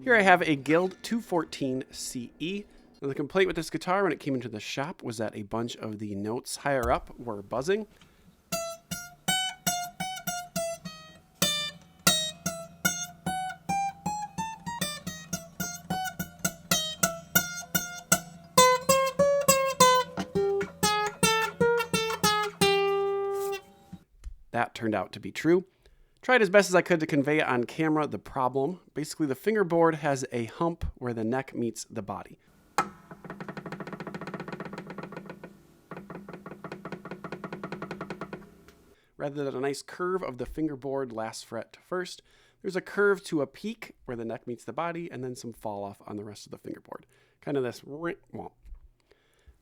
Here I have a Guild 214 CE. Now the complaint with this guitar when it came into the shop was that a bunch of the notes higher up were buzzing. That turned out to be true. Tried as best as I could to convey on camera the problem. Basically, the fingerboard has a hump where the neck meets the body. Rather than a nice curve of the fingerboard last fret to first, there's a curve to a peak where the neck meets the body and then some fall off on the rest of the fingerboard. Kind of this womp.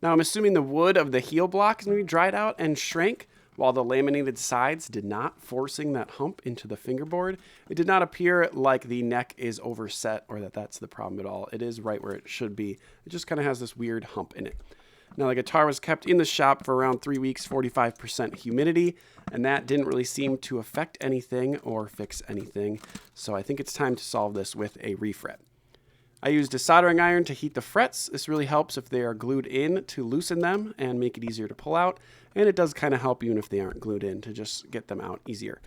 Now I'm assuming the wood of the heel block is maybe dried out and shrank, while the laminated sides did not, forcing that hump into the fingerboard. It did not appear like the neck is overset or that that's the problem at all. It is right where it should be. It just kind of has this weird hump in it. Now the guitar was kept in the shop for around 3 weeks, 45% humidity, and that didn't really seem to affect anything or fix anything. So I think it's time to solve this with a refret. I used a soldering iron to heat the frets. This really helps if they are glued in to loosen them and make it easier to pull out. And it does kind of help even if they aren't glued in to just get them out easier.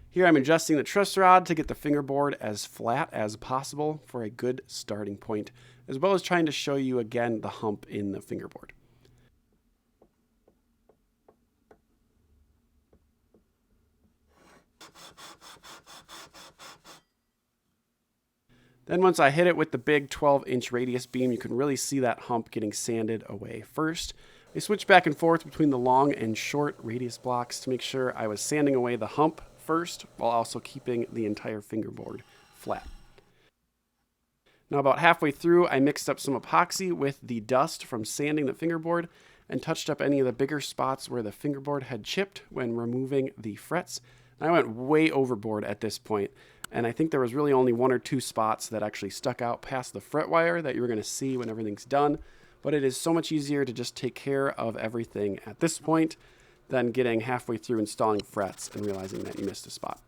Here I'm adjusting the truss rod to get the fingerboard as flat as possible for a good starting point, as well as trying to show you again the hump in the fingerboard. Then once I hit it with the big 12-inch radius beam, you can really see that hump getting sanded away first. I switched back and forth between the long and short radius blocks to make sure I was sanding away the hump first while also keeping the entire fingerboard flat. Now about halfway through, I mixed up some epoxy with the dust from sanding the fingerboard and touched up any of the bigger spots where the fingerboard had chipped when removing the frets. I went way overboard at this point, and I think there was really only 1 or 2 spots that actually stuck out past the fret wire that you were going to see when everything's done. But it is so much easier to just take care of everything at this point than getting halfway through installing frets and realizing that you missed a spot.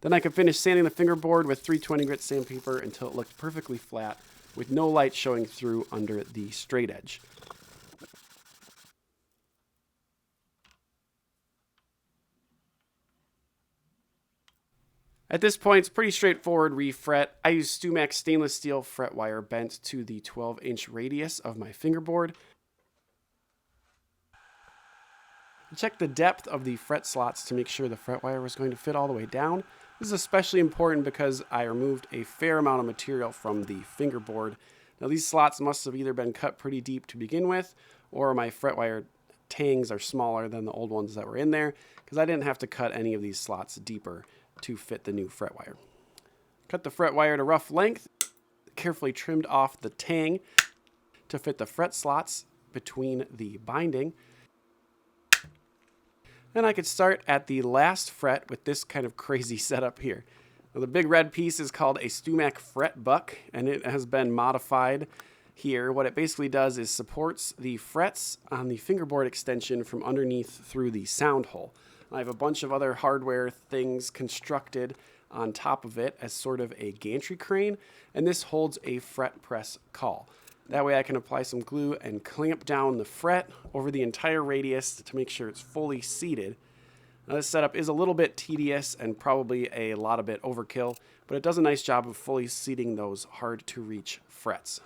Then I could finish sanding the fingerboard with 320 grit sandpaper until it looked perfectly flat with no light showing through under the straight edge. At this point, it's pretty straightforward refret. I use StewMax stainless steel fret wire bent to the 12-inch radius of my fingerboard. Check the depth of the fret slots to make sure the fret wire was going to fit all the way down. This is especially important because I removed a fair amount of material from the fingerboard. Now these slots must have either been cut pretty deep to begin with, or my fret wire tangs are smaller than the old ones that were in there, because I didn't have to cut any of these slots deeper to fit the new fret wire. Cut the fret wire to rough length, carefully trimmed off the tang to fit the fret slots between the binding. And I could start at the last fret with this kind of crazy setup here. Now, the big red piece is called a StewMax fret buck, and it has been modified here. What it basically does is supports the frets on the fingerboard extension from underneath through the sound hole. I have a bunch of other hardware things constructed on top of it as sort of a gantry crane, and this holds a fret press call. That way I can apply some glue and clamp down the fret over the entire radius to make sure it's fully seated. Now this setup is a little bit tedious and probably a lot of bit overkill, but it does a nice job of fully seating those hard to reach frets.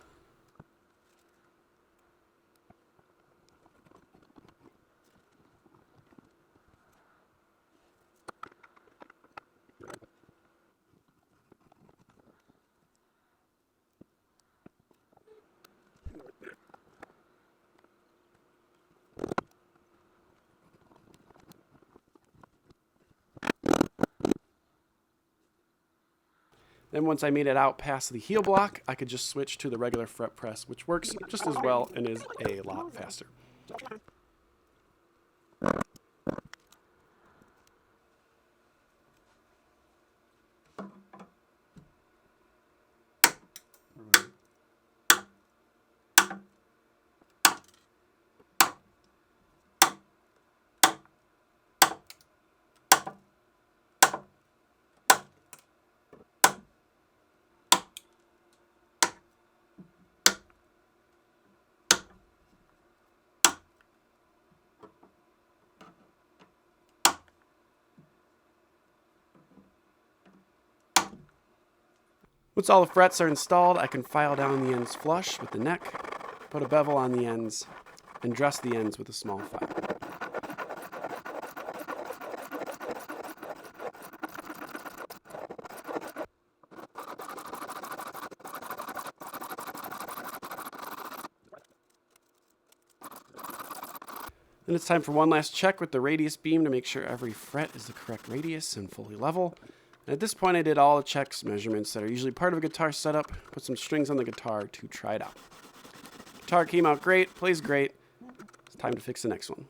Then once I made it out past the heel block, I could just switch to the regular fret press, which works just as well and is a lot faster. Once all the frets are installed, I can file down the ends flush with the neck, put a bevel on the ends, and dress the ends with a small file. Then it's time for one last check with the radius beam to make sure every fret is the correct radius and fully level. And at this point, I did all the checks, measurements that are usually part of a guitar setup, put some strings on the guitar to try it out. Guitar came out great, plays great. It's time to fix the next one.